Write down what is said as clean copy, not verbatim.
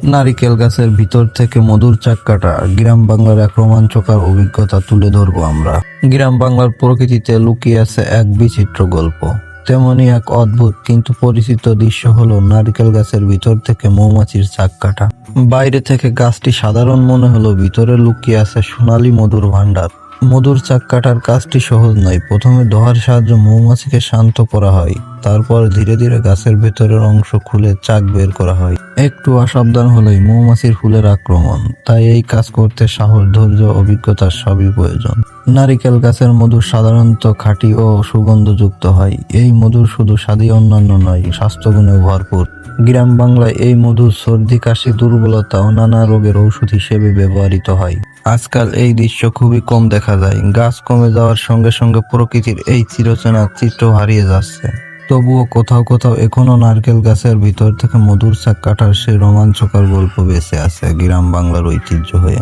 নারিকেল গাছের ভিতর থেকে মধুর চাক কাটা গ্রাম বাংলার এক রোমাঞ্চকর অভিজ্ঞতা তুলে ধরবো আমরা। গ্রাম বাংলার প্রকৃতিতে লুকিয়ে আছে এক বিচিত্র গল্প। তেমনি এক অদ্ভুত কিন্তু পরিচিত দৃশ্য হলো নারিকেল গাছের ভিতর থেকে মৌমাছির চাক কাটা। বাইরে থেকে গাছটি সাধারণ মনে হলো, ভিতরে লুকিয়ে আছে সোনালী মধুর ভান্ডার। মধুর চাক কাটার কাজটি সহজ নয়। প্রথমে দোহার সাহায্যে মৌমাছিকে শান্ত করা হয়, তারপর ধীরে ধীরে গাছের ভেতরের অংশ খুলে চাক বের করা হয়। একটু অসাবধান হলেই মৌমাছির ফুলের আক্রমণ। তাই এই কাজ করতে সাহস, ধৈর্য, অভিজ্ঞতার সবই প্রয়োজন। নারিকেল গাছের মধু সাধারণত খাঁটি ও সুগন্ধযুক্ত হয়। এই মধু শুধু স্বাদই অন্যান্য নয়, স্বাস্থ্যগুণেও ভরপুর। গ্রাম বাংলায় এই মধু সর্দি, কাশি, দুর্বলতা ও নানা রোগের ঔষধ হিসেবে ব্যবহৃত হয়। আজকাল এই দৃশ্য খুবই কম দেখা যায়। গাছ কমে যাওয়ার সঙ্গে সঙ্গে প্রকৃতির এই চিরচেনা চিত্র হারিয়ে যাচ্ছে। তবুও কোথাও কোথাও এখনো নারকেল গাছের ভিতর থেকে মধুর চাক কাটার সেই রোমাঞ্চকর গল্প বেঁচে আছে গ্রাম বাংলার ঐতিহ্য হয়ে।